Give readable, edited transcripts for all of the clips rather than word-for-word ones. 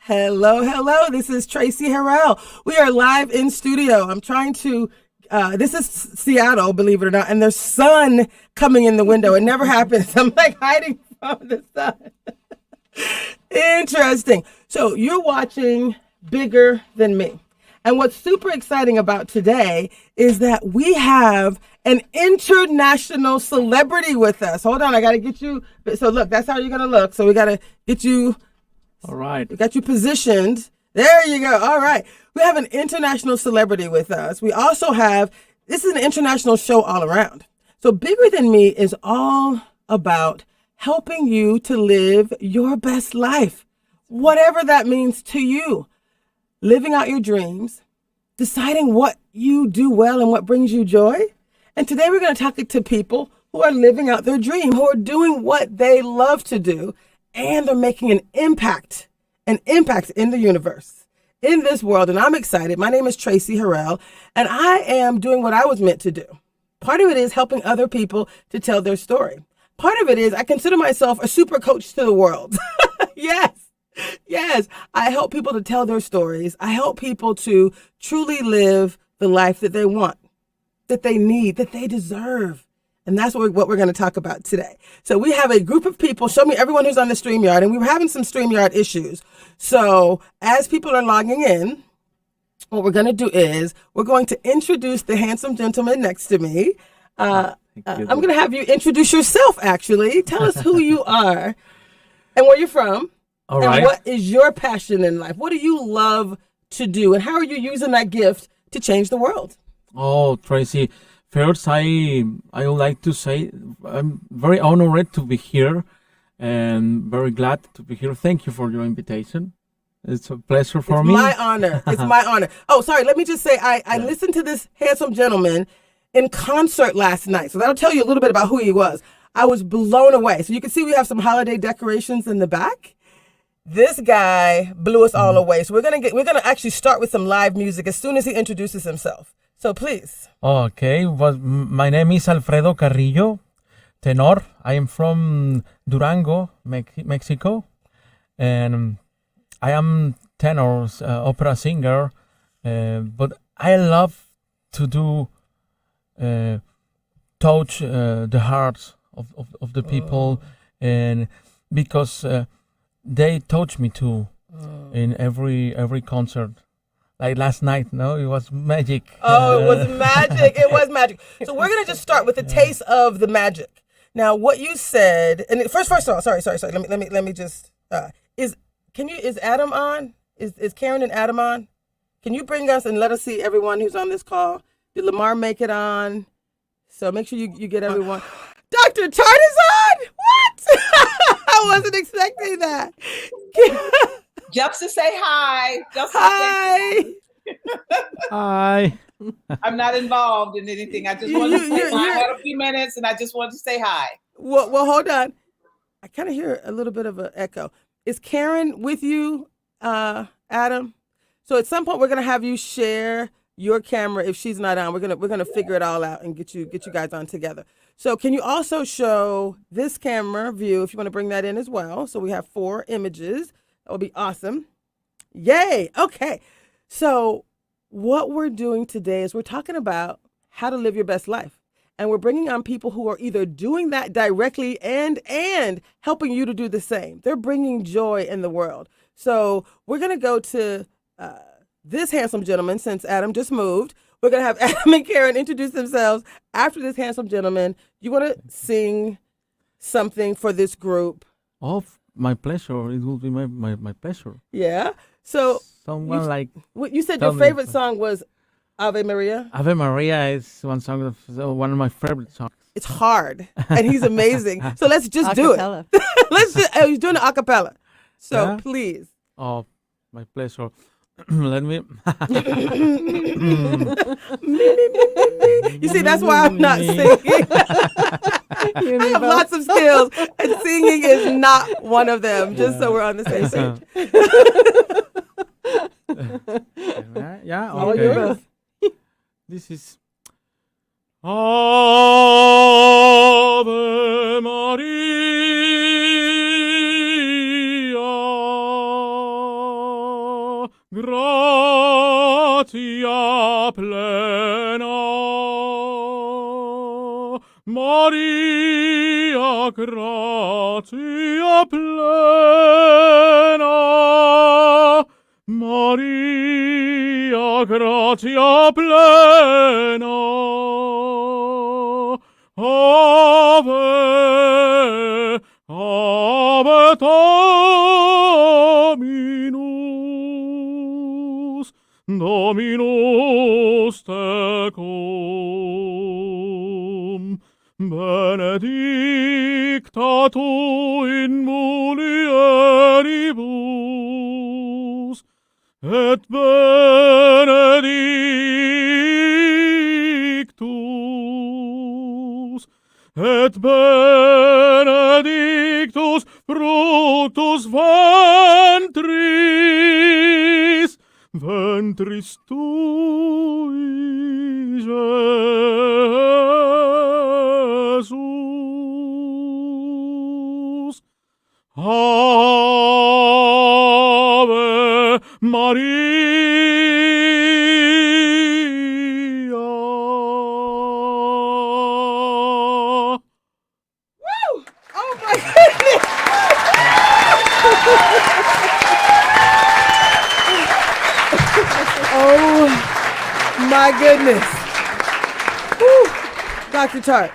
Hello, hello. This is Tracy Harrell. We are live in studio. I'm trying to, this is Seattle, believe it or not, and there's sun coming in the window. It never happens. I'm like hiding from the sun. Interesting. So you're watching Bigger Than Me. And what's super exciting about today is that we have an international celebrity with us. Hold on, I got to get you. So look, that's how you're going to look. So we got to get you. All right. We got you positioned. There you go. All right. We have an international celebrity with us. We also have, this is an international show all around. So Bigger Than Me is all about helping you to live your best life, whatever that means to you. Living out your dreams, deciding what you do well and what brings you joy. And today we're going to talk to people who are living out their dream, who are doing what they love to do, and they're making an impact in the universe, in this world. And I'm excited. My name is Tracy Harrell, and I am doing what I was meant to do. Part of it is helping other people to tell their story. Part of it is I consider myself a super coach to the world. Yes, I help people to tell their stories. I help people to truly live the life that they want, that they need, that they deserve. And that's what we're going to talk about today. So we have a group of people. Show me everyone who's on the StreamYard. And we were having some StreamYard issues. So as people are logging in, what we're going to do is we're going to introduce the handsome gentleman next to me. I'm going to have you introduce yourself, actually. Tell us who you are and where you're from. All and right. what is your passion in life? What do you love to do? And how are you using that gift to change the world? Oh, Tracy, first I would like to say I'm very honored to be here and very glad to be here. Thank you for your invitation. It's a pleasure for me. It's my honor. It's my honor. Oh, sorry. Let me just say I listened to this handsome gentleman in concert last night. So that'll tell you a little bit about who he was. I was blown away. So you can see we have some holiday decorations in the back. This guy blew us all away. So we're gonna actually start with some live music as soon as he introduces himself. So please. Okay, well, my name is Alfredo Carrillo, tenor. I am from Durango, Mexico, and I am tenor, opera singer. But I love to do touch the hearts of the people, and because. They touch me too in every concert. Like last night, no, it was magic. Oh, it was magic. It was magic. So we're gonna just start with a taste of the magic. Now, what you said, and first of all, sorry. Let me just is Adam on? Is Karen and Adam on? Can you bring us and let us see everyone who's on this call? Did Lamar make it on? So make sure you get everyone. Dr. Tart is on? What? I wasn't expecting that. Just to say hi. Hi. Hi. I'm not involved in anything. I just wanted to say hi. I had a few minutes and I just wanted to say hi. Well, hold on. I kind of hear a little bit of an echo. Is Karen with you, Adam? So at some point we're gonna have you share your camera if she's not on. We're gonna figure it all out and get you guys on together. So can you also show this camera view if you want to bring that in as well? So we have 4 images. That would be awesome. Yay. Okay. So what we're doing today is we're talking about how to live your best life. And we're bringing on people who are either doing that directly and helping you to do the same. They're bringing joy in the world. So we're going to go to this handsome gentleman since Adam just moved. We're going to have Adam and Karen introduce themselves after this handsome gentleman. You want to sing something for this group? Oh, my pleasure. It will be my pleasure. Yeah. So Someone you said your favorite song was Ave Maria? Ave Maria is one of my favorite songs. It's hard, and he's amazing. So let's just do it. He's doing it a cappella. So Yeah? please. Oh, my pleasure. Let me. You see, that's why I'm not singing. I have lots of skills, and singing is not one of them, just so we're on the same page. Yeah, All okay. yours. This is Ave Maria. gratia plena, Maria, gratia plena, Ave, Ave Dominus, Dominus tecum, benedicta tu in mulieribus, et benedictus fructus ventris, ventris tui, Jesus. Ave Maria. Oh my goodness! Oh my goodness! Whew. Dr. Tart,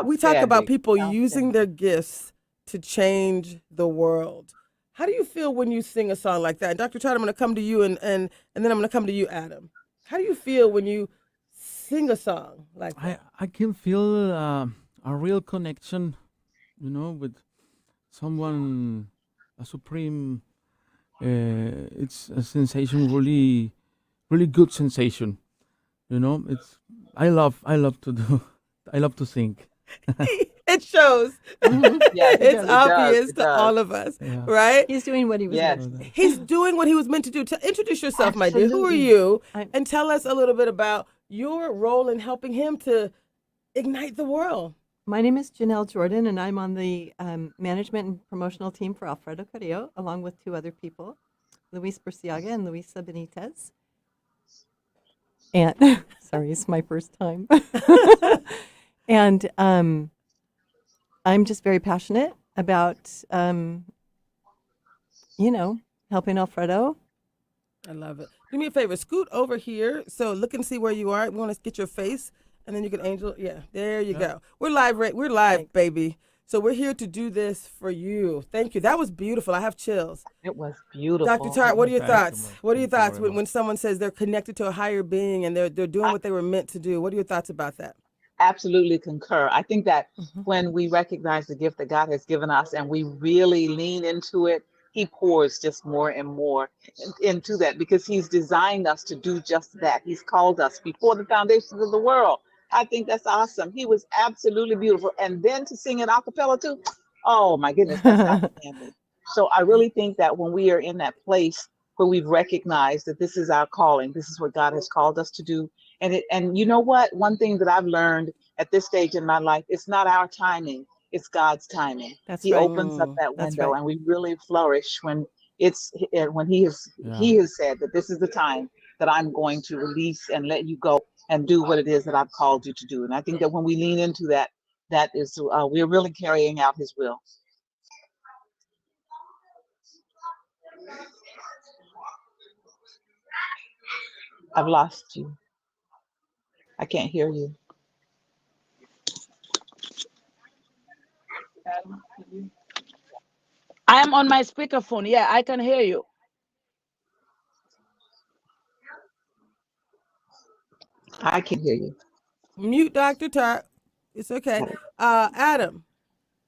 we talk about people using their gifts to change the world. How do you feel when you sing a song like that? Dr. Tart, I'm going to come to you and then I'm going to come to you, Adam. How do you feel when you sing a song like that? I can feel a real connection, with someone, a supreme. It's a sensation, really, really good sensation. It's I love to sing. It shows. Yeah, It's obvious to all of us, right? He's doing what he was meant to do. He's doing what he was meant to do. Introduce yourself, my dear. Who are you? And tell us a little bit about your role in helping him to ignite the world. My name is Janelle Jordan, and I'm on the management and promotional team for Alfredo Carrillo, along with two other people, Luis Burciaga and Luisa Benitez. And sorry, it's my first time. And I'm just very passionate about, helping Alfredo. I love it. Do me a favor, scoot over here. So look and see where you are. We want to get your face, and then you can angel. Yeah, there you go. We're live, We're live, baby. So we're here to do this for you. Thank you. That was beautiful. I have chills. It was beautiful. Dr. Tart, what are your thoughts? What are your thoughts when someone says they're connected to a higher being and they're doing what they were meant to do? What are your thoughts about that? Absolutely concur. I think that when we recognize the gift that God has given us and we really lean into it, he pours just more and more into that because he's designed us to do just that. He's called us before the foundations of the world. I think that's awesome. He was absolutely beautiful. And then to sing it a cappella too, oh my goodness, that's outstanding. So I really think that when we are in that place where we've recognized that this is our calling, this is what God has called us to do. And you know what? One thing that I've learned at this stage in my life, it's not our timing, it's God's timing. He opens up that window and we really flourish when he has said that this is the time that I'm going to release and let you go and do what it is that I've called you to do. And I think that when we lean into that, that is we're really carrying out his will. I've lost you. I can't hear you. I am on my speakerphone. Yeah, I can hear you. I can hear you. Mute Dr. Tart. It's okay. Adam,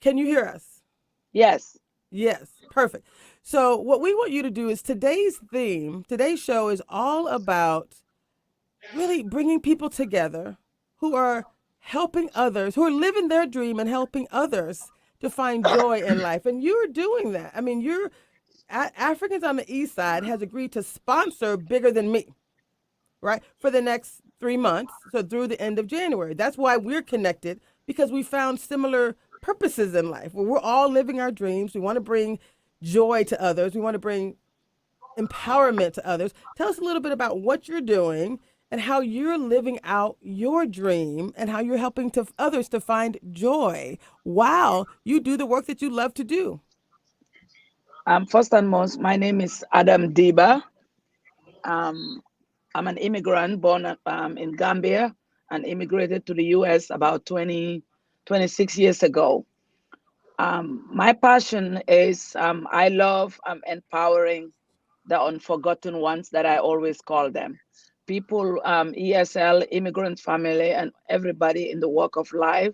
can you hear us? Yes. Yes, perfect. So what we want you to do is today's show is all about really bringing people together who are helping others, who are living their dream and helping others to find joy in life. And you're doing that. I mean, Africans on the Eastside has agreed to sponsor Bigger Than Me, right, for the next 3 months, so through the end of January. That's why we're connected, because we found similar purposes in life where we're all living our dreams. We want to bring joy to others. We want to bring empowerment to others. Tell us a little bit about what you're doing and how you're living out your dream and how you're helping to others to find joy while you do the work that you love to do. First and most, my name is Adam Dibba. Um, I'm an immigrant born in Gambia and immigrated to the US about 26 years ago. My passion is I love empowering the unforgotten ones that I always call them. People, ESL, immigrant family, and everybody in the walk of life.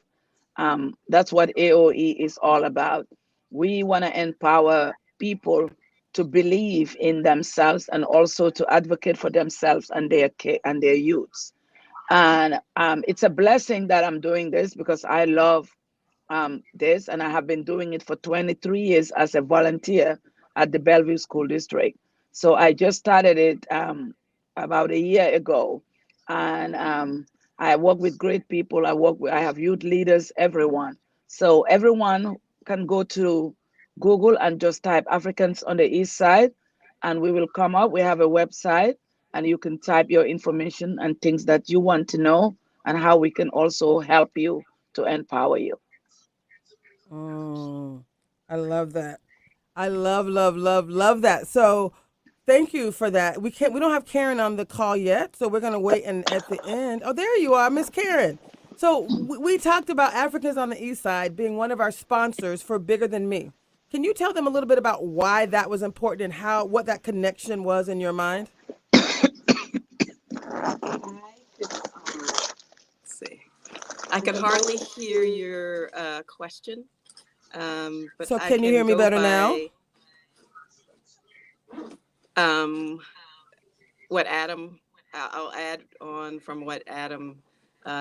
That's what AOE is all about. We want to empower people to believe in themselves and also to advocate for themselves and their youths. And it's a blessing that I'm doing this because I love this, and I have been doing it for 23 years as a volunteer at the Bellevue School District. So I just started it about a year ago, and I work with great people. I have youth leaders, everyone. So everyone can go to Google and just type Africans on the East Side, and we will come up. We have a website, and you can type your information and things that you want to know, and how we can also help you to empower you. I love that. I love that. So thank you for that. We don't have Karen on the call yet, so we're gonna wait, and at the end. Oh, there you are, Miss Karen. So we talked about Africans on the East Side being one of our sponsors for Bigger Than Me. Can you tell them a little bit about why that was important and what that connection was in your mind? See, I could hardly hear your question, but So I can you hear me go better now? by, what Adam. I'll add on from what Adam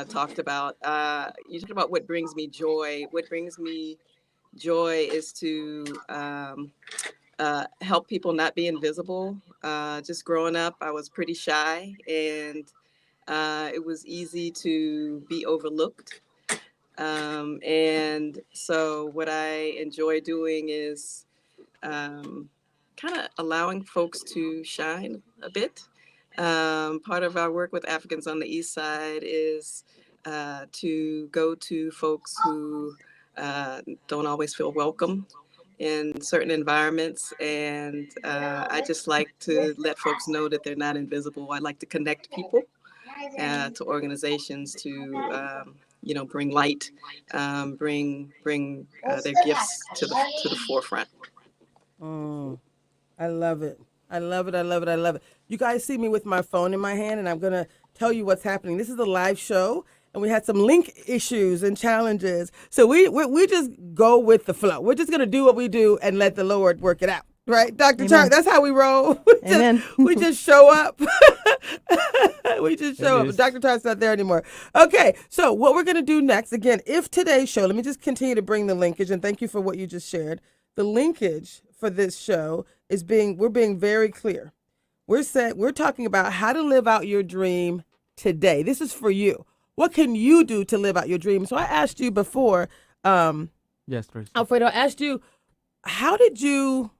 talked about. You talked about what brings me joy. What brings me joy is to help people not be invisible. Just growing up, I was pretty shy, and it was easy to be overlooked. And so what I enjoy doing is kind of allowing folks to shine a bit. Part of our work with Africans on the East Side is to go to folks who don't always feel welcome in certain environments. And I just like to let folks know that they're not invisible. I like to connect people to organizations to bring light, bring their gifts to the forefront. I love it. I love it. I love it. I love it. You guys see me with my phone in my hand, and I'm going to tell you what's happening. This is a live show, and we had some link issues and challenges. So we just go with the flow. We're just going to do what we do and let the Lord work it out. Right, Dr. Chark? That's how we roll. We just show up. We just show up. Dr. Chark's not there anymore. Okay, so what we're going to do next, again, if today's show, let me just continue to bring the linkage, and thank you for what you just shared. The linkage for this show is we're being very clear. We're talking about how to live out your dream today. This is for you. What can you do to live out your dream? So I asked you before, Yes, Tracy. Alfredo, I asked you, how did you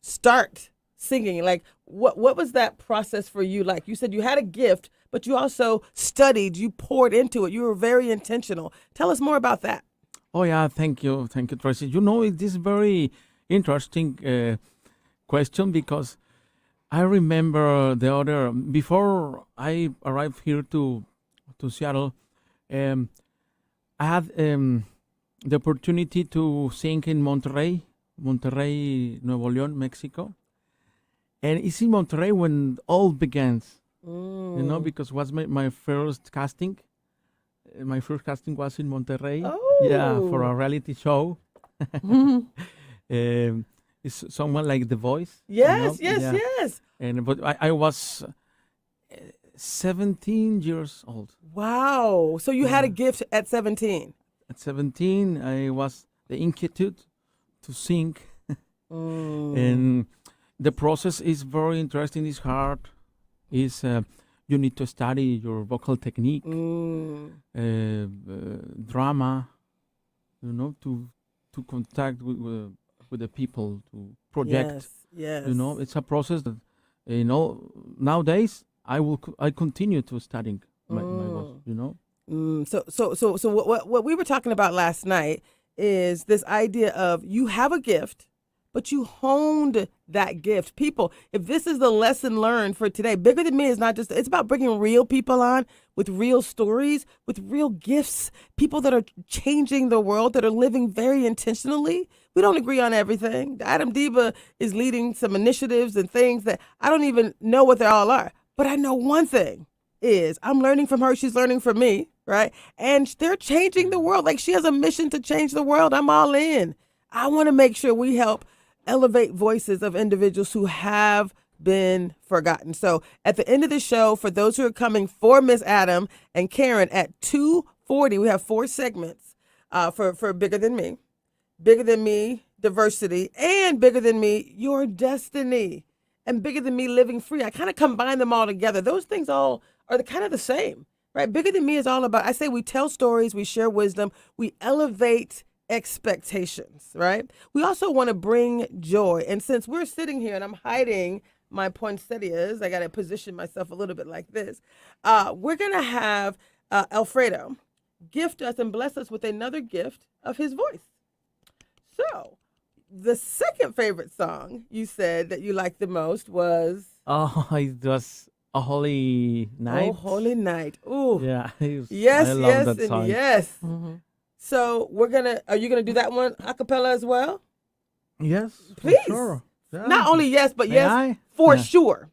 start singing? Like, what was that process for you like? You said you had a gift, but you also studied, you poured into it. You were very intentional. Tell us more about that. Oh, yeah, thank you, Tracy. It is very interesting question because I remember before I arrived here to Seattle, I had the opportunity to sing in Monterrey, Nuevo León, Mexico. And it's in Monterrey when all begins, because it was my first casting. My first casting was in Monterrey. Oh. Yeah, for a reality show. It's someone like The Voice. Yes. But I was 17 years old. Wow. So you had a gift at 17. At 17, I was the inquietude to sing. And the process is very interesting. It's hard. You need to study your vocal technique, drama, to contact with the people, to project. Yes. It's a process that, nowadays I continue to studying my voice. You know. So what we were talking about last night is this idea of you have a gift, but you honed that gift. People, if this is the lesson learned for today, Bigger Than Me is not just, it's about bringing real people on with real stories, with real gifts, people that are changing the world, that are living very intentionally. We don't agree on everything. Adam Dibba is leading some initiatives and things that I don't even know what they all are. But I know one thing is I'm learning from her. She's learning from me, right? And they're changing the world. Like, she has a mission to change the world. I'm all in. I want to make sure we help elevate voices of individuals who have been forgotten. So at the end of the show, for those who are coming for Miss Adam and Karen at 2:40, we have 4 segments for Bigger Than Me. Bigger Than Me, diversity, and Bigger Than Me, your destiny, and Bigger Than Me, living free. I kind of combine them all together. Those things all are kind of the same, right? Bigger Than Me is all about, I say we tell stories, we share wisdom, we elevate expectations, right? We also want to bring joy. And since we're sitting here and I'm hiding my poinsettias, I got to position myself a little bit like this. We're going to have Alfredo gift us and bless us with another gift of his voice. So the second favorite song you said that you liked the most was It was A Holy Night. Oh, Holy Night. Ooh. Yeah. Yes, I love yes, that and song. yes. Mm-hmm. So are you gonna do that one a cappella as well? Yes. for Please. Sure. Yeah. Not only yes, but May yes I? for Yeah. sure.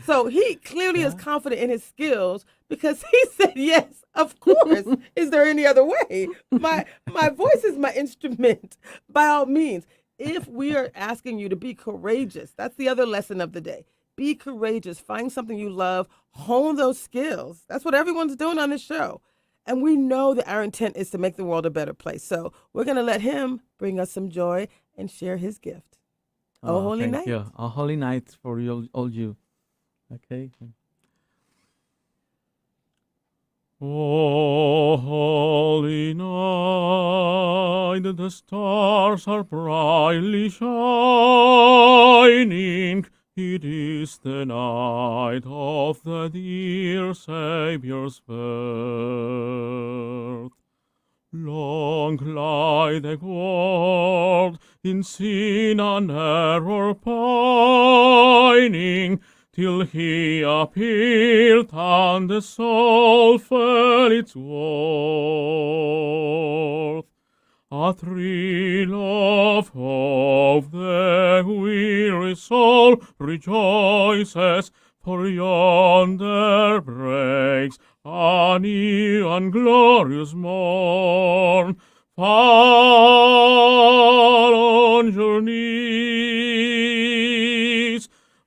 So he clearly is Yeah. confident in his skills because he said yes, of course. Is there any other way? My voice is my instrument, by all means. If we are asking you to be courageous, that's the other lesson of the day. Be courageous. Find something you love. Hone those skills. That's what everyone's doing on this show. And we know that our intent is to make the world a better place. So we're going to let him bring us some joy and share his gift. Oh, Holy thank Night. you. A Holy Night for you, all you. Okay. Oh, holy night, the stars are brightly shining. It is the night of the dear Saviour's birth. Long lie the world in sin and error pining, till he appeared and the soul felt its worth. A thrill of hope the weary soul rejoices, for yonder breaks a new and glorious morn. Fall on your knees,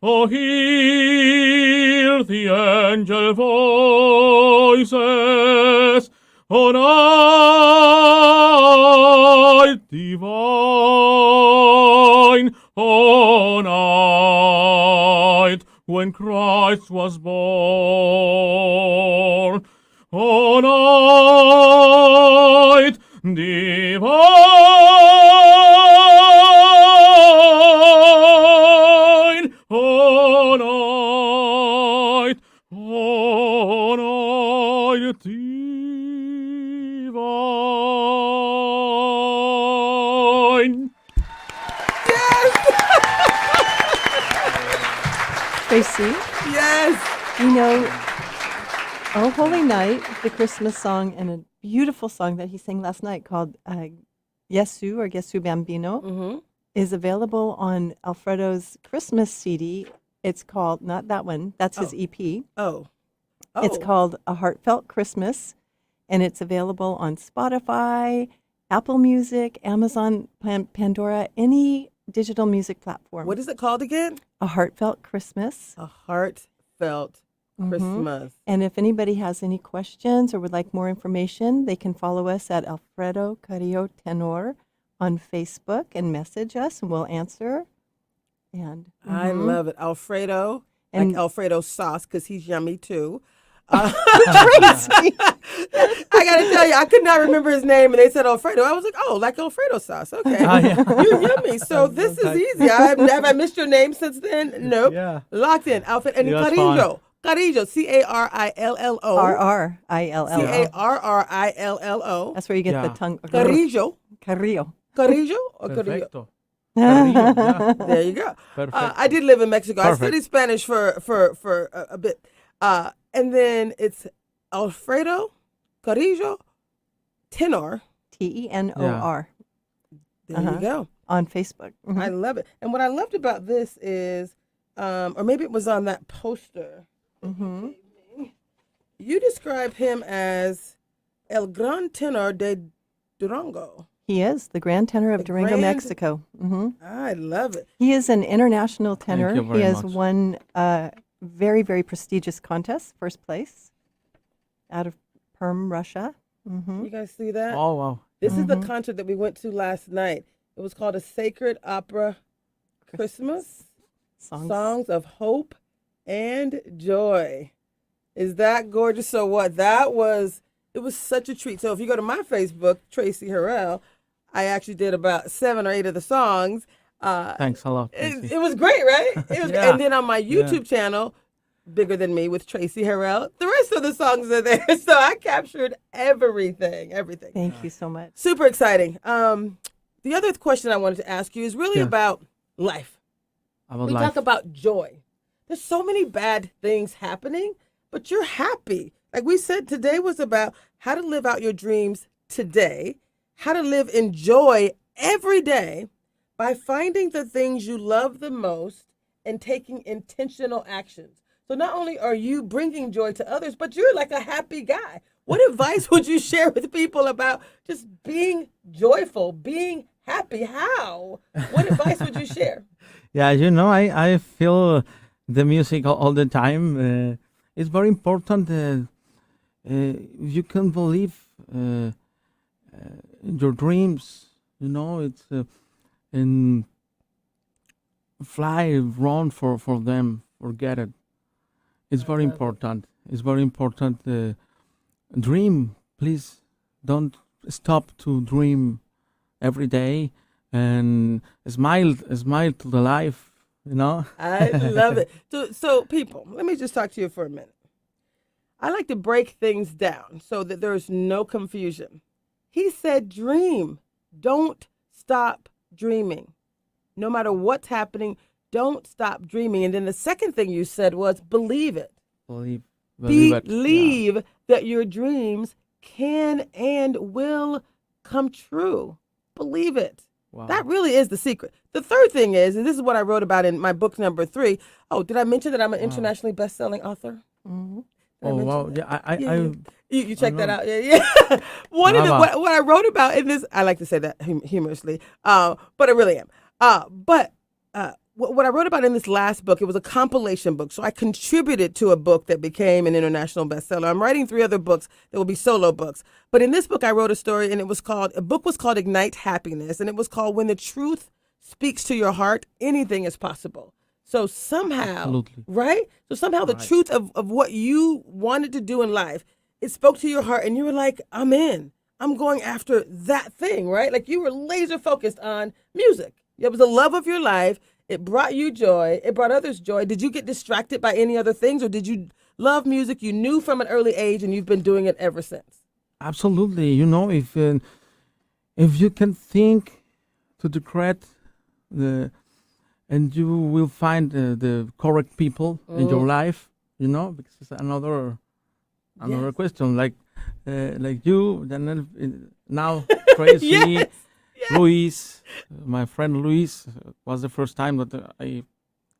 oh, hear the angel voices, oh, night divine, oh, night when Christ was born, oh, night divine, oh, night divine. Tracy, Yes. you know, Oh Holy Night, the Christmas song, and a beautiful song that he sang last night called Yesu or Gesu Bambino Mm-hmm. is available on Alfredo's Christmas CD. It's called, not that one, that's his EP. Oh. It's called A Heartfelt Christmas, and it's available on Spotify, Apple Music, Amazon, Pandora, any digital music platform. What is it called again? A Heartfelt Christmas. A Heartfelt Christmas. And if anybody has any questions or would like more information, they can follow us at Alfredo Carrillo Tenor on Facebook and message us, and we'll answer. And I love it. Alfredo, And- like Alfredo sauce, because he's yummy too. Tracy. I gotta tell you, I could not remember his name, and they said Alfredo. I was like, oh, like Alfredo sauce. Okay, you're yummy. So this is easy. Have I missed your name since then? Nope. Yeah. Locked in. Alfredo and It was Carrillo. Carillo, Carillo. R-R-I-L-L-O. Carrillo. That's where you get the Yeah. tongue. Carillo. Carrillo. Carillo or Carillo? Perfecto. Carrillo, yeah. There you go. Perfecto. I did live in Mexico. I Perfect. studied Spanish for a bit. And then it's Alfredo Carillo Tenor. T-E-N-O-R. There you go. On Facebook. Mhm. I love it. And what I loved about this is, or maybe it was on that poster. Mhm. You describe him as El Gran Tenor de Durango. He is the Grand Tenor of The Durango, Grand- Mexico. Hmm. I love it. He is an international Thank tenor. you very He has much. won very, very prestigious contests, first place out of Perm, Russia. You guys see that? Oh, wow. This is the concert that we went to last night. It was called A Sacred Opera Christmas. Songs of Hope and Joy. Is that gorgeous? So what? It was such a treat. So if you go to my Facebook, Tracy Harrell, I actually did about 7 or 8 of the songs. Thanks a lot. It was great, right? It was, Yeah. And then on my YouTube channel, Bigger Than Me with Tracy Harrell, the rest of the songs are there. So I captured everything. Thank you so much. Super exciting. The other question I wanted to ask you is really Yeah. about life. About We life. talk about joy. There's so many bad things happening, but you're happy. Like we said, today was about how to live out your dreams today, how to live in joy every day by finding the things you love the most and taking intentional actions. So not only are you bringing joy to others, but you're like a happy guy. What advice would you share with people about just being joyful, being happy? How? What advice would you share? Yeah, I feel the music all the time. It's very important. You can believe in your dreams. It's and fly, run for them. Forget it. It's very important. It's very important. Dream, please. Don't stop to dream every day and smile to the life. I love it. So people, let me just talk to you for a minute. I like to break things down so that there's no confusion. He said, dream. Don't stop dreaming. No matter what's happening, don't stop dreaming. And then the second thing you said was believe it. Believe it. Believe that your dreams can and will come true. Believe it. Wow. That really is the secret. The third thing is, and this is what I wrote about in my book number 3. Oh, did I mention that I'm an internationally best-selling author? Mm-hmm. Oh wow! Yeah, You check that know. out. Yeah. One of the Brava. what I wrote about in this, I like to say that humorously, but I really am. But what I wrote about in this last book, it was a compilation book. So I contributed to a book that became an international bestseller. I'm writing 3 other books that will be solo books. But in this book, I wrote a story, and a book was called Ignite Happiness, and it was called When the Truth Speaks to Your Heart, Anything is Possible. So somehow, Absolutely. right? So somehow the truth of what you wanted to do in life, it spoke to your heart, and you were like, I'm in. I'm going after that thing, right? Like you were laser focused on music. It was the love of your life. It brought you joy. It brought others joy. Did you get distracted by any other things, or did you love music you knew from an early age and you've been doing it ever since? Absolutely. If you can think to the correct, and you will find the correct people in your life. Because it's another question. Like you, Daniel, now Tracy, Yes. Luis, my friend Luis was the first time that I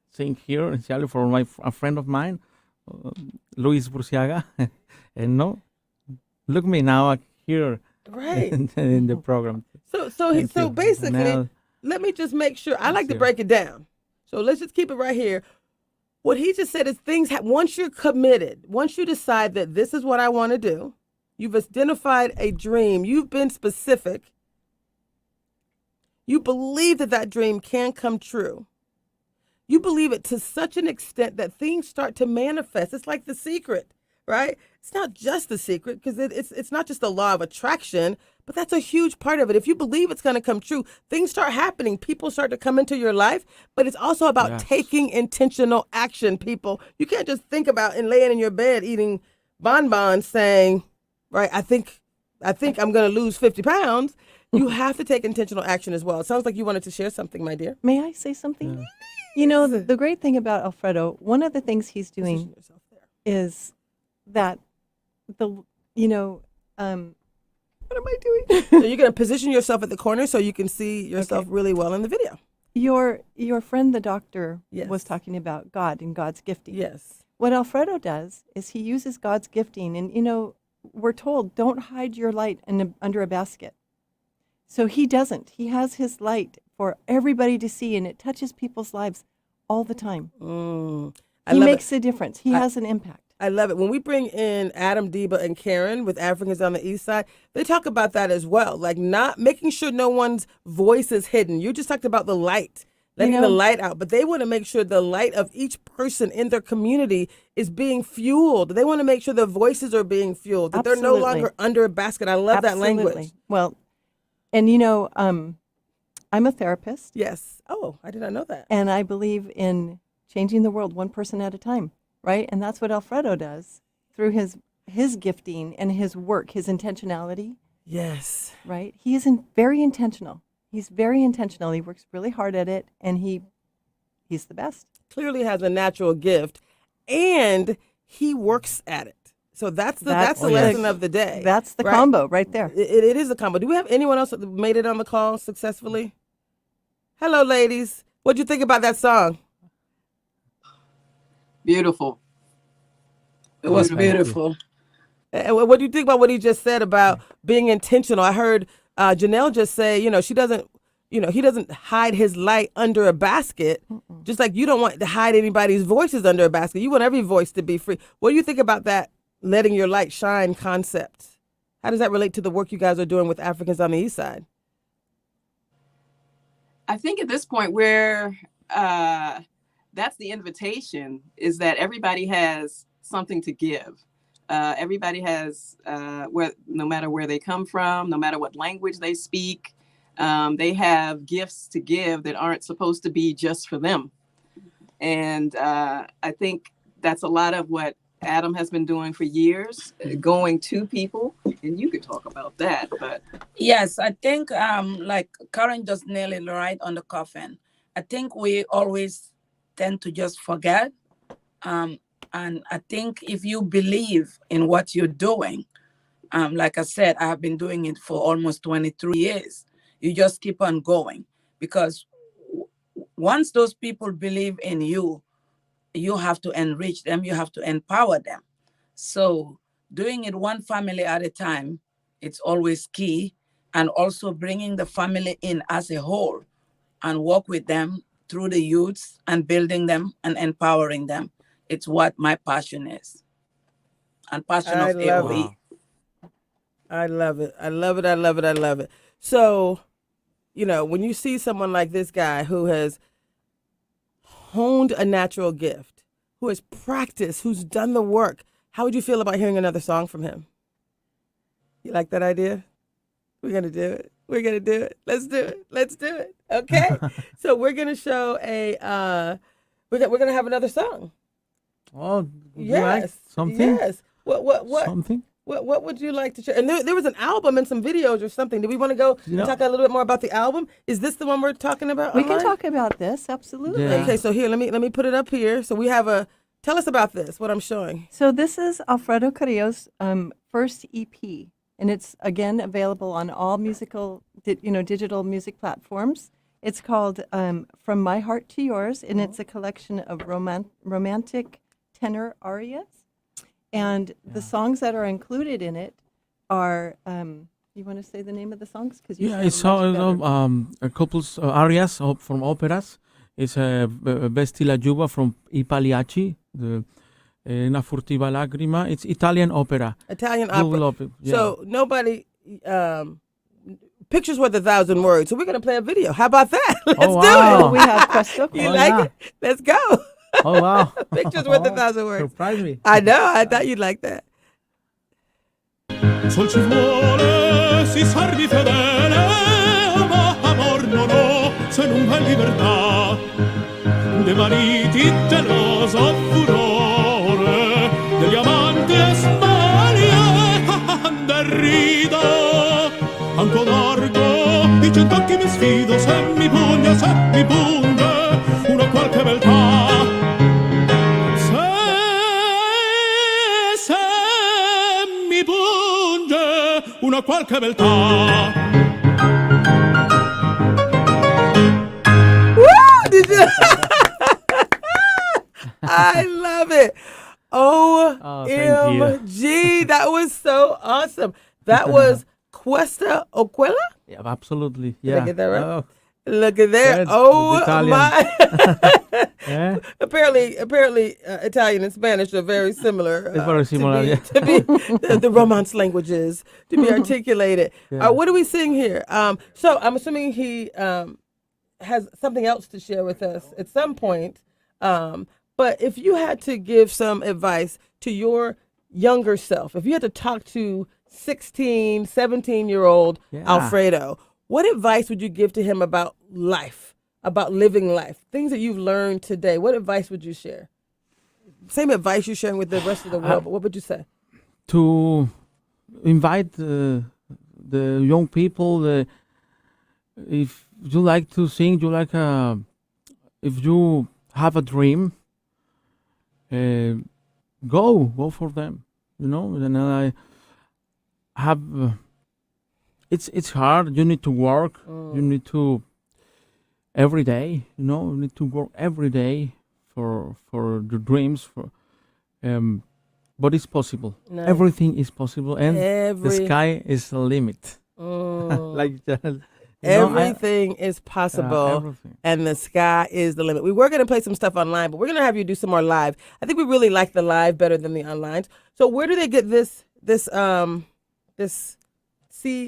sing here in Seattle for a friend of mine, Luis Burciaga, and look me now here Right. in the program. So Thank you. basically, Now- let me just make sure. I like to you. break it down. So let's just keep it right here. What he just said is once you're committed, once you decide that this is what I want to do, you've identified a dream, you've been specific, you believe that dream can come true. You believe it to such an extent that things start to manifest. It's like The Secret, right? It's not just the secret because it's not just the law of attraction, but that's a huge part of it. If you believe it's going to come true, things start happening. People start to come into your life, but it's also about Yes. taking intentional action, people. You can't just think about and laying in your bed eating bonbons saying, right, I think I'm going to lose 50 pounds. You have to take intentional action as well. It sounds like you wanted to share something, my dear. May I say something? You know, the great thing about Alfredo, one of the things he's doing Position yourself there. is that what am I doing? So you're going to position yourself at the corner so you can see yourself really well in the video. Your friend, the doctor, Yes. was talking about God and God's gifting. Yes. What Alfredo does is he uses God's gifting, and we're told don't hide your light under a basket. So he doesn't. He has his light for everybody to see, and it touches people's lives all the time. I He love makes it. a difference. He has an impact. I love it. When we bring in Adam, Dibba, and Karen with Africans on the East Side, they talk about that as well. Like not making sure no one's voice is hidden. You just talked about the light, letting the light out, but they want to make sure the light of each person in their community is being fueled. They want to make sure their voices are being fueled, that they're no Absolutely. longer under a basket. I love that language. Absolutely. Well, and I'm a therapist, Yes. Oh, I did not know that. and I believe in changing the world one person at a time, right? And that's what Alfredo does through his gifting and his work, his intentionality, Yes. right? He is very intentional. He's very intentional. He works really hard at it, and he's the best. Clearly has a natural gift, and he works at it. So that's the lesson of the day. That's the right? combo right there. It is a combo. Do we have anyone else that made it on the call successfully? Hello, ladies. What'd you think about that song? Beautiful. It was Thank you. beautiful. And what do you think about what he just said about being intentional? I heard Janelle just say, she doesn't, he doesn't hide his light under a basket, just like you don't want to hide anybody's voices under a basket. You want every voice to be free. What do you think about that letting your light shine concept? How does that relate to the work you guys are doing with Africans on the East Side? I think at this point where that's the invitation is that everybody has something to give. Everybody has, no matter where they come from, no matter what language they speak, they have gifts to give that aren't supposed to be just for them. And I think that's a lot of what Adam has been doing for years, going to people. And you could talk about that, but Yes, I think like Karen just nailed it right on the coffin. I think we always tend to just forget. And I think if you believe in what you're doing, like I said, I have been doing it for almost 23 years. You just keep on going because once those people believe in you, you have to enrich them, you have to empower them. So doing it one family at a time, it's always key. And also bringing the family in as a whole and work with them through the youths and building them and empowering them. It's what my passion is. And passion I of love AOE. I love it. I love it. I love it. I love it. So, when you see someone like this guy who has honed a natural gift, who has practiced, who's done the work, how would you feel about hearing another song from him? You like that idea? We're going to do it. We're going to do it. Let's do it. Let's do it. Okay. So we're going to show we're going to have another song. Oh, would you Yes. like something? Yes. What? Something? What would you like to share? And there was an album and some videos or something. Do we want to go and talk a little bit more about the album? Is this the one we're talking about? We can online? talk about this, absolutely. Yeah. Okay, so here, let me put it up here. So we have tell us about this, what I'm showing. So this is Alfredo Carrillo's first EP, and it's again available on all digital music platforms. It's called From My Heart to Yours, and it's a collection of romantic tenor arias. And the songs that are included in it are, you want to say the name of the songs? Yeah, it's a couple arias from operas. It's Vesti la Giuba from I Pagliacci, the Una furtiva lagrima. It's Italian opera. Italian Google opera. Yeah. So nobody, pictures worth 1,000 words. So we're going to play a video. How about that? Let's do wow. it. We have Presto. You Oh, like yeah. it? Let's go. Oh, wow. Picture's worth 1,000 words. Surprise me. I know. I thought you'd like that. Sol ci vuole, si servi fedele, ma amor non ho, se non è libertà. De mariti geloso furore, degli amanti e sbalia, derrido, anco largo, i cent'occhi mi sfido, se mi pugna, una qualche beltà. Se mi punge una qualche beltà. Woo! Did you? I love it. OMG. That was so awesome. That was Cuesta Oquela? Yeah, absolutely. Did I Yeah. get that right? Oh, Look at there. good. Oh Italian. my. yeah. Apparently, Italian and Spanish are very similar. It's very similar, To be, yeah. to be the Romance languages to be articulated. Yeah. What do we sing here? So I'm assuming he has something else to share with us at some point. But if you had to give some advice to your younger self, if you had to talk to 16, 17-year-old Yeah. Alfredo, what advice would you give to him about life, about living life, things that you've learned today? What advice would you share? Same advice you're sharing with the rest of the world, but what would you say? To invite the young people, if you like to sing, if you have a dream, go for them. You know, and I have. It's hard. You need to work. You need to every day. You know, you need to work every day for your dreams. But it's possible. Nice. Everything is possible, and the Every- sky is the limit. Mm. Like that. Everything is possible, everything. and the sky is the limit. We were going to play some stuff online, but we're going to have you do some more live. I think we really like the live better than the online. So where do they get this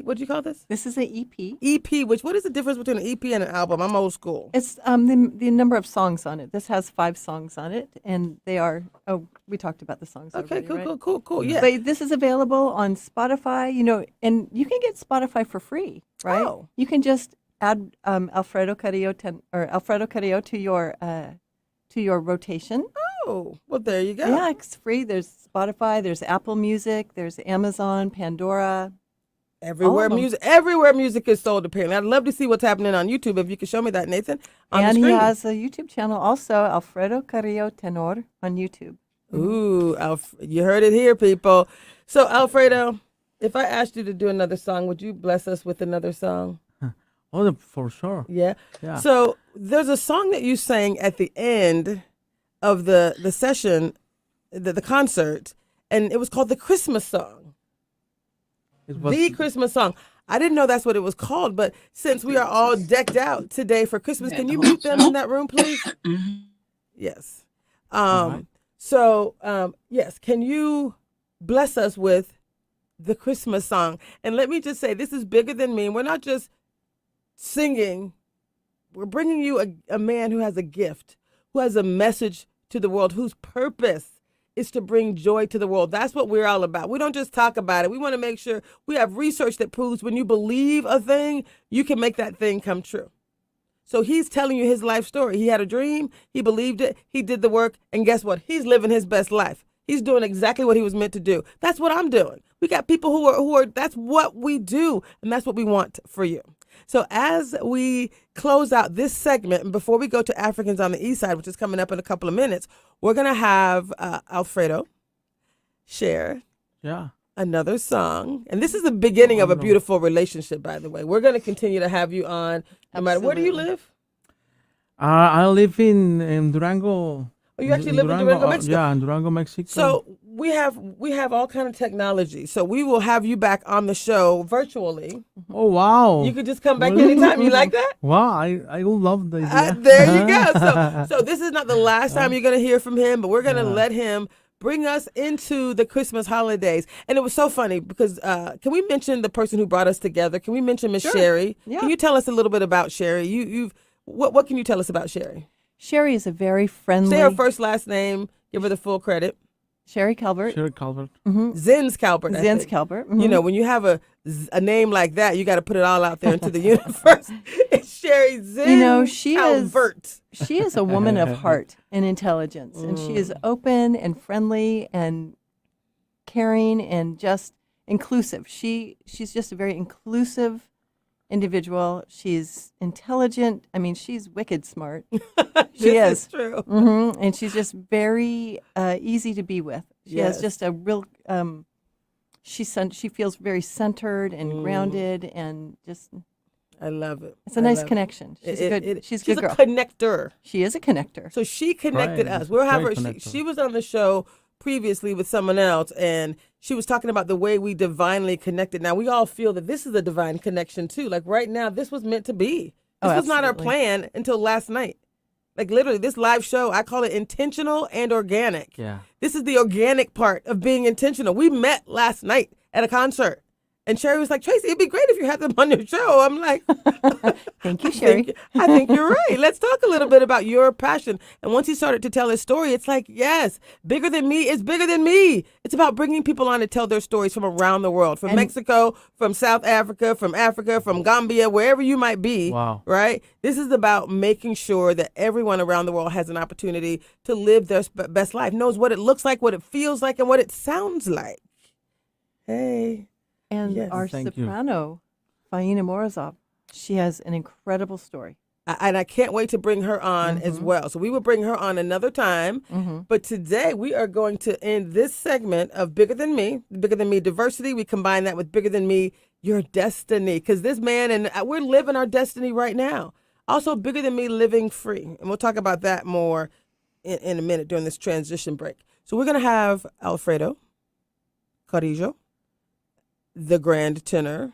what do you call this? This is an EP. EP, what is the difference between an EP and an album? I'm old school. It's the number of songs on it. This has 5 songs on it, and they are. Oh, we talked about the songs. Okay, already, right? cool. Yeah. But this is available on Spotify, and you can get Spotify for free, right? Oh. You can just add Alfredo Carrillo to your rotation. Oh, well, there you go. Yeah, it's free. There's Spotify, there's Apple Music, there's Amazon, Pandora. Everywhere All of them. everywhere music is sold, apparently. I'd love to see what's happening on YouTube. If you could show me that, Nathan, on And the he screen. has a YouTube channel also, Alfredo Carrillo Tenor on YouTube. Ooh, you heard it here, people. So, Alfredo, if I asked you to do another song, would you bless us with another song? Oh, for sure. Yeah. Yeah. So there's a song that you sang at the end of the session, the concert, and it was called the Christmas song. It was The Christmas song. I didn't know that's what it was called, but since we are all decked out today for Christmas, can you meet them in that room, please? Yes. right. So, yes, can you bless us with the Christmas song? And let me just say, this is bigger than me. We're not just singing. We're bringing you a man who has a gift, who has a message to the world, whose purpose is to bring joy to the world. That's what we're all about. We don't just talk about it. We want to make sure we have research that proves when you believe a thing, you can make that thing come true. So he's telling you his life story. He had a dream. He believed it. He did the work. And guess what? He's living his best life. He's doing exactly what he was meant to do. That's what I'm doing. We got people who are, that's what we do. And that's what we want for you. So as we close out this segment, and before we go to Africans on the Eastside, which is coming up in a couple of minutes, we're going to have Alfredo share Yeah. another song. And this is the beginning of a beautiful relationship, by the way. We're going to continue to have you on no matter where do you Absolutely. live? I live in Durango. Oh, you actually live in Durango, Mexico? Yeah, in Durango, Mexico. So we have all kind of technology. So we will have you back on the show virtually. Oh, wow. You could just come back anytime. You like that? Wow, I would love the idea. There you go. So this is not the last time you're going to hear from him, but we're going to let him bring us into the Christmas holidays. And it was so funny because can we mention the person who brought us together? Can we mention Miss Sherry? Yeah. Can you tell us a little bit about Sherry? What can you tell us about Sherry? Sherry is a very friendly. Say her first, last name. Give her the full credit. Sherry Calvert. Sherry Calvert. Zins Calvert. I Zins think. Calvert. You know, when you have a name like that, you got to put it all out there into the universe. It's Sherry Zins You know, she Calvert. She is a woman of heart and intelligence, and she is open and friendly and caring and just inclusive. She's just a very inclusive individual. She's intelligent. I mean, she's wicked smart. She This is true. And she's just very easy to be with. She has Yes. just a real. She feels very centered and grounded, and just I love it. it's a nice connection. She's a good. She's a good girl. Connector. She is a connector. So she connected Right. us. We'll have her. Great connector. She was on the show previously with someone else, and she was talking about the way we divinely connected. Now we all feel that this is a divine connection too. Like right now, this was meant to be. This Oh, was not our absolutely. plan until last night. Like literally, this live show, I call it intentional and organic. Yeah. This is the organic part of being intentional. We met last night at a concert. And Sherry was like, Tracy, it'd be great if you had them on your show. I'm like, Thank you, Sherry. I think you're right. Let's talk a little bit about your passion. And once he started to tell his story, it's like, yes, bigger than me is bigger than me. It's about bringing people on to tell their stories from around the world, from Mexico, from South Africa, from Gambia, wherever you might be. Wow. Right? This is about making sure that everyone around the world has an opportunity to live their best life, knows what it looks like, what it feels like, and what it sounds like. Hey. And Yes. our Thank you. soprano, Faina Morozov, she has an incredible story. And I can't wait to bring her on as well. So we will bring her on another time. But today we are going to end this segment of Bigger Than Me diversity. We combine that with Bigger Than Me, your destiny. Because this man, and we're living our destiny right now. Also, Bigger Than Me, living free. And we'll talk about that more in a minute during this transition break. So we're going to have Alfredo Carrillo, the grand tenor,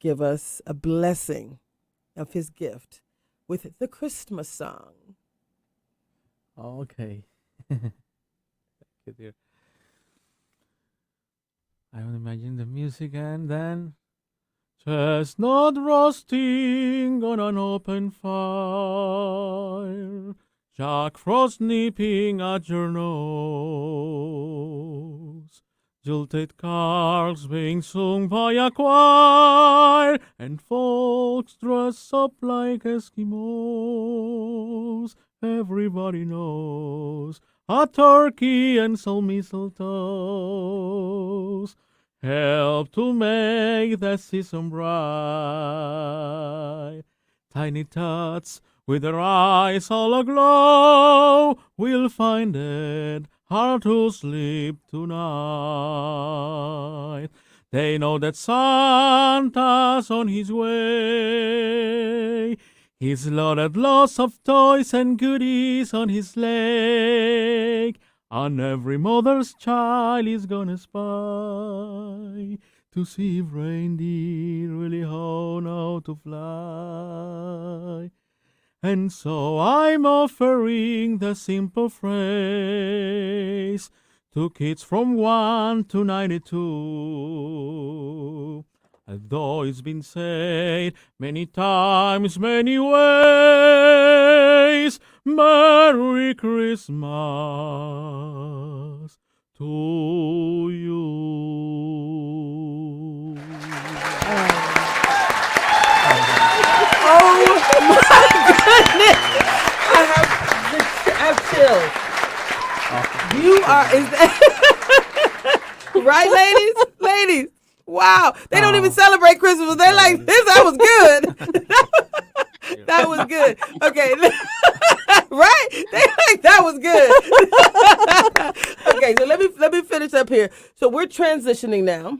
give us a blessing of his gift with the Christmas song. Okay. Thank you, dear. I will imagine the music and then chestnut roasting on an open fire, Jack Frost nipping at your nose, jilted carols being sung by a choir, and folks dress up like Eskimos. Everybody knows a turkey and some mistletoes help to make the season bright. Tiny tots with their eyes all aglow will find it hard to sleep tonight. They know that Santa's on his way. He's loaded lots of toys and goodies on his sleigh, and every mother's child is gonna spy to see if reindeer really know how to fly. And so I'm offering the simple phrase to kids from 1 to 92. Although it's been said many times, many ways, Merry Christmas to you. Oh my goodness! I have chills. You are, is that right, ladies? Ladies, wow! They don't even celebrate Christmas. They're like, that was good. That was good. Okay, right? They like that was good. Okay, so let me finish up here. So we're transitioning now.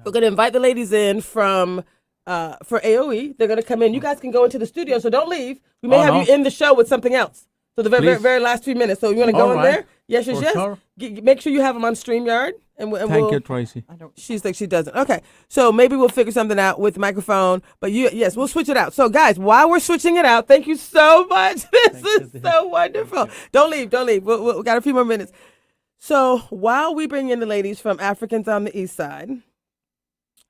We're gonna invite the ladies in from. For AOE, they're gonna come in. You guys can go into the studio, so don't leave. We may have you in the show with something else. So the very last few minutes. So you want to go in there? Yes, yes, For yes. sure. Make sure you have them on StreamYard. And Thank you, Tracy. She's like she doesn't. Okay, so maybe we'll figure something out with the microphone. But yes, we'll switch it out. So guys, while we're switching it out, thank you so much. This is so wonderful. Don't leave. We got a few more minutes. So while we bring in the ladies from Africans on the Eastside.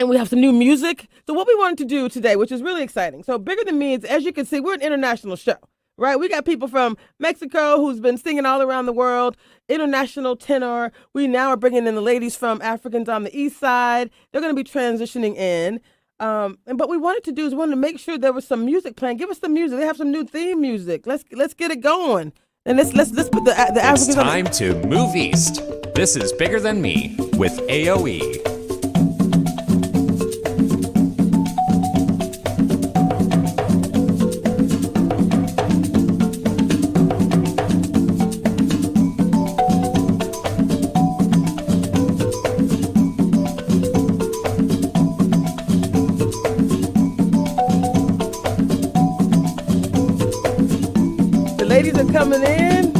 And we have some new music. So what we wanted to do today, which is really exciting. So Bigger Than Me is, as you can see, we're an international show, right? We got people from Mexico who's been singing all around the world, international tenor. We now are bringing in the ladies from Africans on the East Side. They're going to be transitioning in. And what we wanted to do is we wanted to make sure there was some music playing. Give us the music. They have some new theme music. Let's get it going. And let's put the Africans. It's time to move east. This is Bigger Than Me with AOE. Ladies are coming in.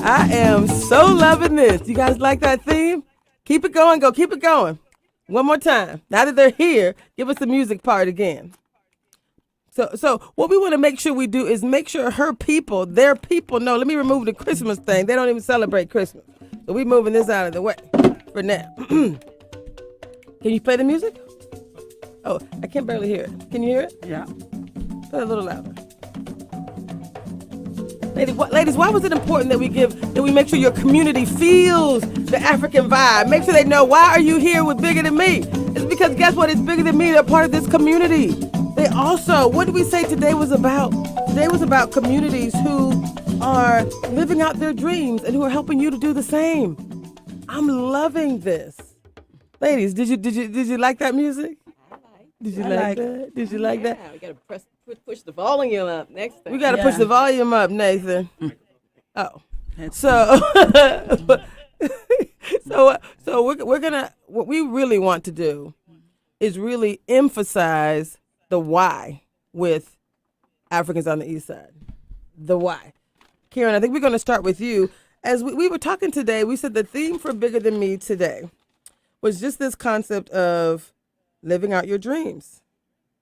I am so loving this. You guys like that theme? Keep it going. Go. Keep it going. One more time. Now that they're here, give us the music part again. So what we want to make sure we do is make sure their people know. Let me remove the Christmas thing. They don't even celebrate Christmas. So we're moving this out of the way for now. Can you play the music? Oh, I can barely hear it. Can you hear it? Yeah. Play it a little louder. Ladies, why was it important that we make sure your community feels the African vibe? Make sure they know, why are you here with Bigger Than Me? It's because guess what? It's Bigger Than Me. They're part of this community. They also, what did we say today was about? Today was about communities who are living out their dreams and who are helping you to do the same. I'm loving this. Ladies, did you like that music? Did you like that? Did you like that? Yeah, we gotta push the volume up next time. We got to push the volume up, Nathan. Oh, so we're gonna. What we really want to do is really emphasize the why with Africans on the East Side. The why, Karen. I think we're going to start with you. As we were talking today, we said the theme for Bigger Than Me today was just this concept of living out your dreams.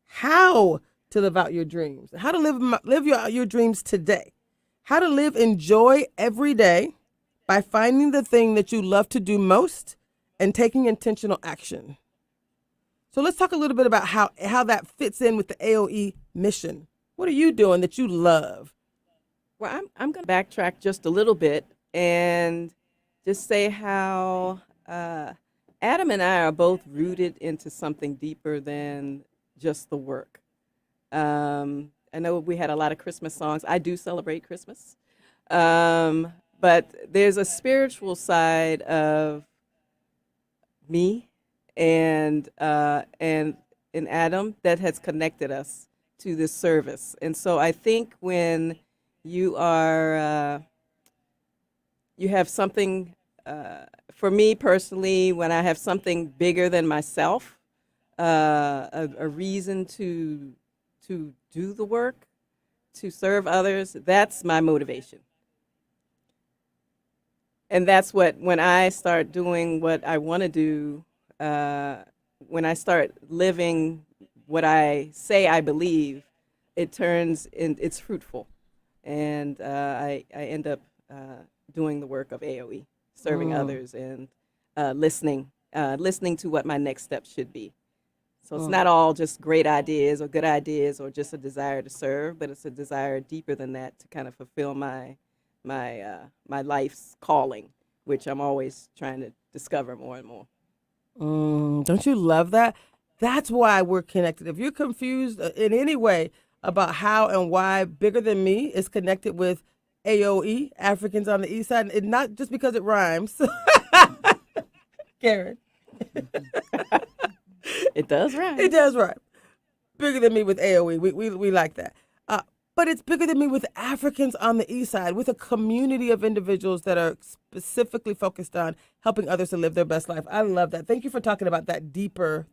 How to live out your dreams. How to live your dreams today. How to live in joy every day by finding the thing that you love to do most and taking intentional action. So let's talk a little bit about how that fits in with the AOE mission. What are you doing that you love? Well, I'm going to backtrack just a little bit and just say how Adam and I are both rooted into something deeper than just the work. I know we had a lot of Christmas songs. I do celebrate Christmas. But there's a spiritual side of me and Adam that has connected us to this service. And so I think when you are, you have something, for me personally, when I have something bigger than myself, a reason to do the work, to serve others, that's my motivation. And that's when I start doing what I want to do, when I start living what I say I believe, it's fruitful. And I end up doing the work of AOE, serving others and listening to what my next step should be. So it's not all just great ideas or good ideas or just a desire to serve, but it's a desire deeper than that to kind of fulfill my life's calling, which I'm always trying to discover more and more. Don't you love that? That's why we're connected. If you're confused in any way about how and why Bigger Than Me is connected with AOE, Africans on the East Side, and not just because it rhymes. Karen. It does rhyme. It does rhyme. Bigger Than Me with AOE. We like that. But it's Bigger Than Me with Africans on the East Side, with a community of individuals that are specifically focused on helping others to live their best life. I love that. Thank you for talking about that deeper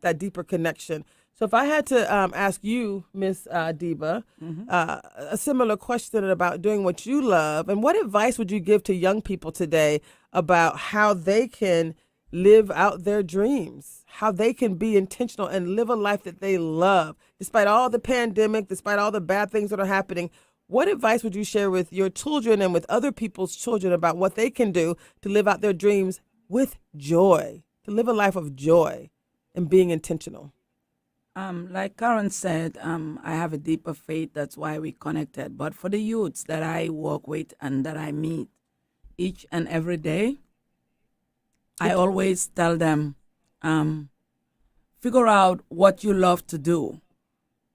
connection. So if I had to ask you, Miss Dibba, a similar question about doing what you love, and what advice would you give to young people today about how they can live out their dreams, how they can be intentional and live a life that they love, despite all the pandemic, despite all the bad things that are happening? What advice would you share with your children and with other people's children about what they can do to live out their dreams with joy, to live a life of joy and being intentional? Like Karen said, I have a deeper faith. That's why we connected. But for the youths that I work with and that I meet each and every day, I always tell them, figure out what you love to do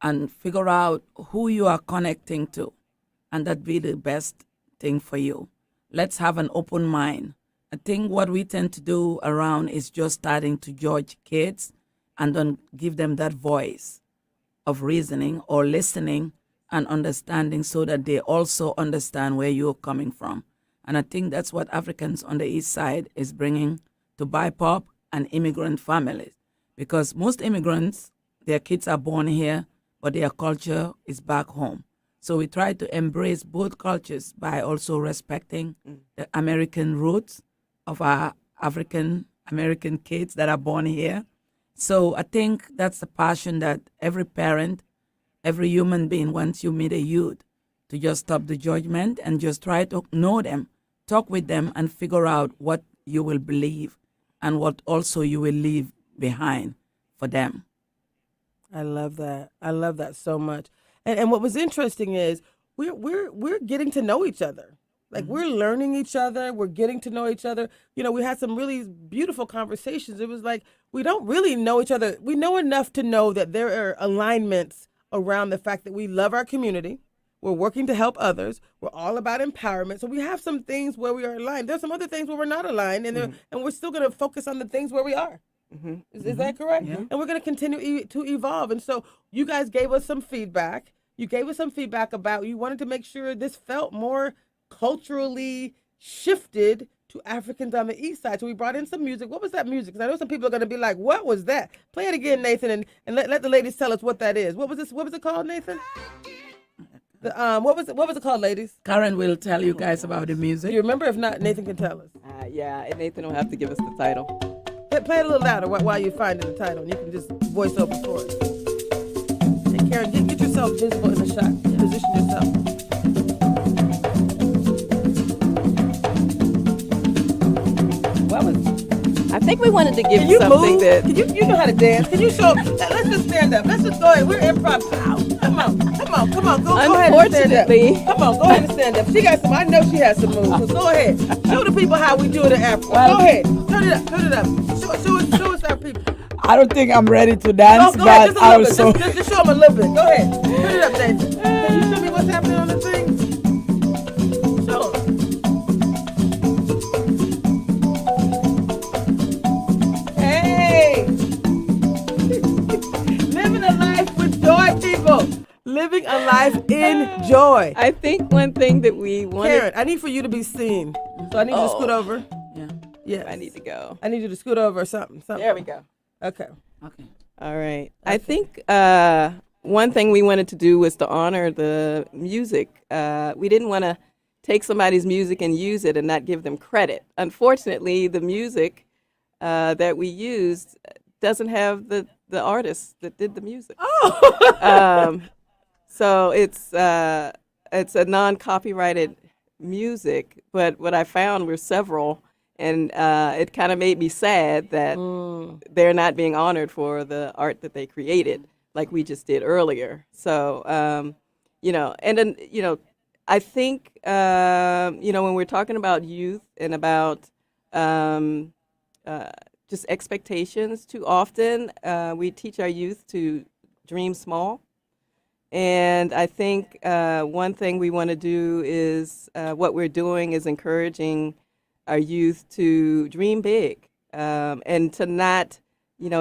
and figure out who you are connecting to. And that be the best thing for you. Let's have an open mind. I think what we tend to do around is just starting to judge kids and don't give them that voice of reasoning or listening and understanding so that they also understand where you're coming from. And I think that's what Africans on the East Side is bringing to BIPOP and immigrant families. Because most immigrants, their kids are born here, but their culture is back home. So we try to embrace both cultures by also respecting the American roots of our African American kids that are born here. So I think that's the passion that every parent, every human being, once you meet a youth, to just stop the judgment and just try to know them, talk with them, and figure out what you will believe and what also you will leave behind for them. I love that. I love that so much. And what was interesting is we're getting to know each other. Like we're learning each other. We're getting to know each other. You know, we had some really beautiful conversations. It was like we don't really know each other. We know enough to know that there are alignments around the fact that we love our community. We're working to help others. We're all about empowerment. So we have some things where we are aligned. There's some other things where we're not aligned, and and we're still going to focus on the things where we are. Is that correct? Yeah. And we're going to continue to evolve. And so you guys gave us some feedback. You gave us some feedback about you wanted to make sure this felt more culturally shifted to Africans on the East Side. So we brought in some music. What was that music? Because I know some people are going to be like, what was that? Play it again, Nathan, and let the ladies tell us what that is. What was this? What was it called, Nathan? What was it called, ladies? Karen will tell you guys about the music. Do you remember? If not, Nathan can tell us. Yeah, and Nathan will have to give us the title. Play it a little louder while you're finding the title, and you can just voice over for us. And Karen, get yourself visible in the shot. Position yourself. What was? I think we wanted to give Can you something move? that You know how to dance. Can you show? Let's just stand up. Let's just go ahead. We're improv. Come on. Go ahead and stand up. Come on, go ahead and stand up. She got some. I know she has some moves. So go ahead. Show the people how we do it in Africa. Go ahead. Turn it up. Show us our people. I don't think I'm ready to dance, Go ahead, but I was so. just show them a little bit. Go ahead. Turn it up, David. Can you show me what's happening on the thing? Show 'em. Hey! Living a life with joy, people. Living a life in joy. I think one thing that we wanted. Karen, I need for you to be seen. So I need you to scoot over. Yeah. Yes. I need to go. I need you to scoot over or something. There we go. Okay. Okay. All right. I think one thing we wanted to do was to honor the music. We didn't want to take somebody's music and use it and not give them credit. Unfortunately, the music that we used doesn't have the artist that did the music. Oh. So it's a non-copyrighted music, but what I found were several. And it kind of made me sad that they're not being honored for the art that they created, like we just did earlier. So, and then, I think, when we're talking about youth and about just expectations, too often we teach our youth to dream small. And I think one thing we want to do is what we're doing is encouraging our youth to dream big and to not,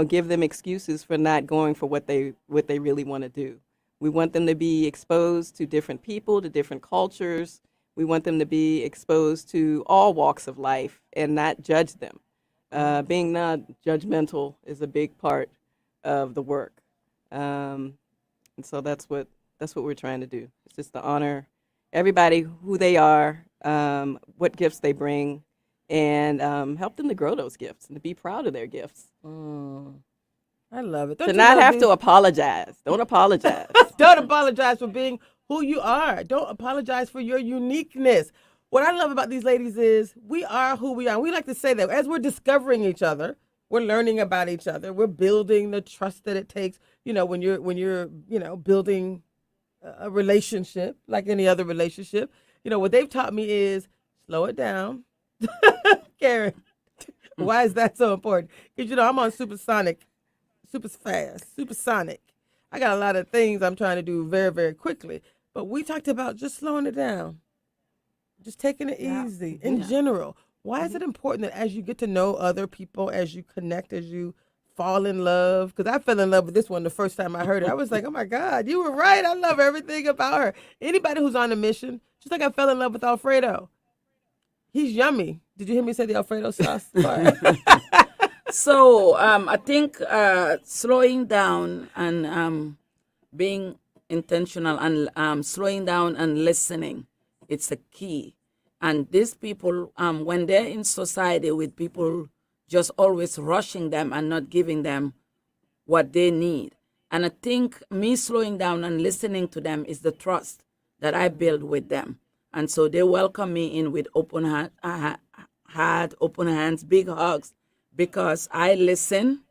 give them excuses for not going for what they really want to do. We want them to be exposed to different people, to different cultures. We want them to be exposed to all walks of life and not judge them. Being non-judgmental is a big part of the work, and so that's what we're trying to do. It's just to honor everybody, who they are, what gifts they bring, and help them to grow those gifts and to be proud of their gifts. I love it. To not have to apologize. Don't apologize. Don't apologize for being who you are. Don't apologize for your uniqueness. What I love about these ladies is we are who we are. We like to say that as we're discovering each other, We're learning about each other. We're building the trust that it takes. When you're building a relationship like any other relationship. What they've taught me is slow it down. Karen, why is that so important? Because I'm on supersonic, super fast, supersonic. I got a lot of things I'm trying to do very, very quickly. But we talked about just slowing it down, just taking it easy in general. Why is it important that as you get to know other people, as you connect, as you fall in love? Because I fell in love with this one the first time I heard it. I was like, oh my God, you were right. I love everything about her. Anybody who's on a mission, just like I fell in love with Alfredo. He's yummy. Did you hear me say the Alfredo sauce part? So I think slowing down and being intentional and slowing down and listening, it's a key. And these people, when they're in society with people just always rushing them and not giving them what they need. And I think me slowing down and listening to them is the trust that I build with them. And so they welcome me in with open heart, open hands, big hugs, because I listen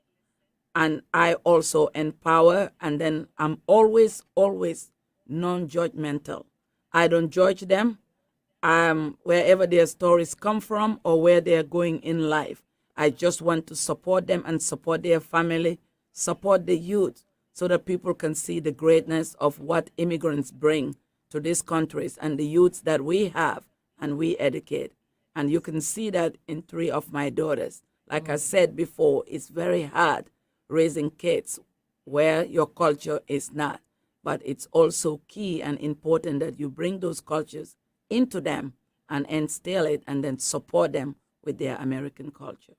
and I also empower. And then I'm always non-judgmental. I don't judge them. Wherever their stories come from or where they're going in life. I just want to support them and support their family, support the youth, so that people can see the greatness of what immigrants bring to these countries and the youths that we have and we educate. And you can see that in 3 of my daughters. Like I said before, it's very hard raising kids where your culture is not. But it's also key and important that you bring those cultures into them and instill it and then support them with their American culture.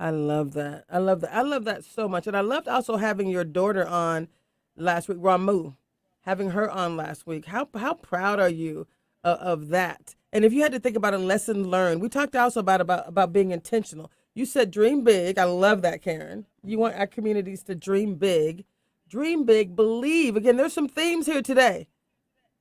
I love that. I love that so much. And I loved also having your daughter on last week, Ramu, having her on last week. How proud are you of that? And if you had to think about a lesson learned, we talked also about being intentional. You said dream big. I love that, Karen. You want our communities to dream big, believe. Again, there's some themes here today.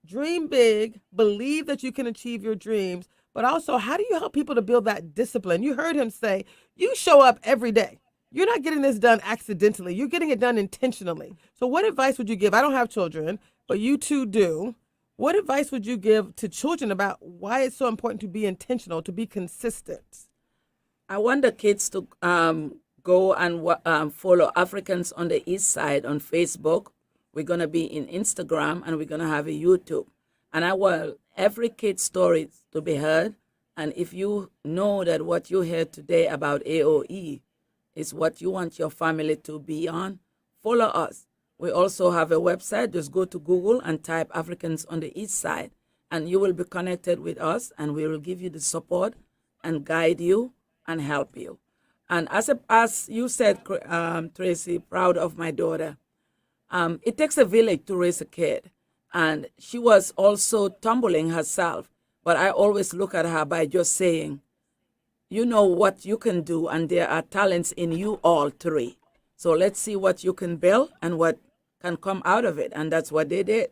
Dream big, believe that you can achieve your dreams, but also how do you help people to build that discipline? You heard him say, you show up every day. You're not getting this done accidentally. You're getting it done intentionally. So what advice would you give? I don't have children, but you two do. What advice would you give to children about why it's so important to be intentional, to be consistent? I want the kids to go and follow Africans on the Eastside on Facebook. We're going to be in Instagram and we're going to have a YouTube. And I want every kid's story to be heard. And if you know that what you heard today about AOE is what you want your family to be on, follow us. We also have a website. Just go to Google and type Africans on the Eastside, and you will be connected with us, and we will give you the support and guide you and help you. And as you said, Tracy, proud of my daughter. It takes a village to raise a kid. And she was also tumbling herself. But I always look at her by just saying, you know what you can do, and there are talents in you all 3. So let's see what you can build and what can come out of it. And that's what they did.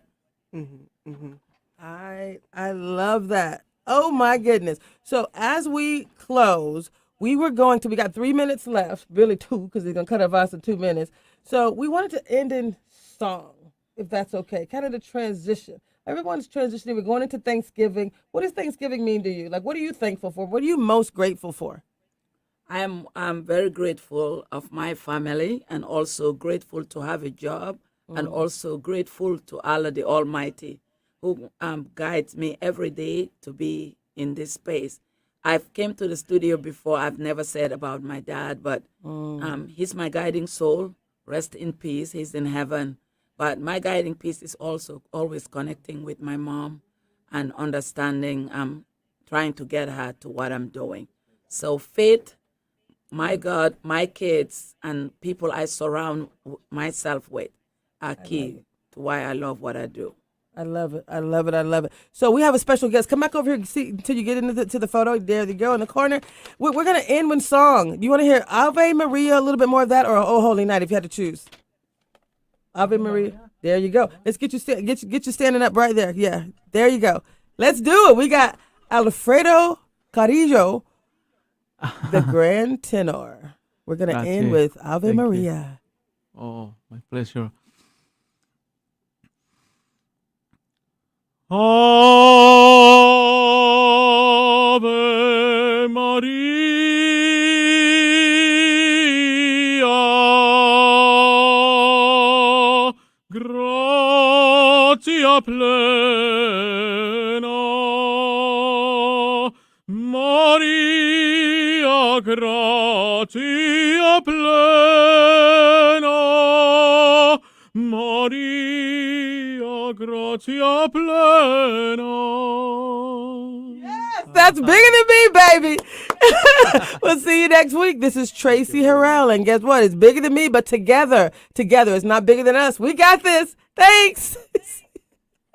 Mm-hmm. Mm-hmm. I love that. Oh, my goodness. So as we close, we got 3 minutes left, really 2, because they're going to cut us in 2 minutes. So we wanted to end in song, if that's okay, kind of the transition. Everyone's transitioning. We're going into Thanksgiving. What does Thanksgiving mean to you? Like, what are you thankful for? What are you most grateful for? I'm very grateful of my family and also grateful to have a job and also grateful to Allah the Almighty who guides me every day to be in this space. I've came to the studio before. I've never said about my dad, but he's my guiding soul. Rest in peace. He's in heaven. But my guiding piece is also always connecting with my mom and understanding, trying to get her to what I'm doing. So faith, my God, my kids, and people I surround myself with are key to why I love what I do. I love it. I love it. I love it. So we have a special guest. Come back over here see, until you get into the photo. There you go in the corner. We're going to end with song. Do you want to hear Ave Maria, a little bit more of that, or Oh Holy Night if you had to choose? Ave Maria. There you go. Let's get you standing up right there. Yeah, there you go. Let's do it. We got Alfredo Carrillo the grand tenor. We're going to end Grazie. with Ave Thank you. Maria. Oh, my pleasure. Ave Maria, gratia plena, Maria, gratia plena, Maria, gratia plena. That's bigger than me, baby. We'll see you next week. This is Tracy Harrell, and guess what? It's bigger than me, but together, it's not bigger than us. We got this. Thanks.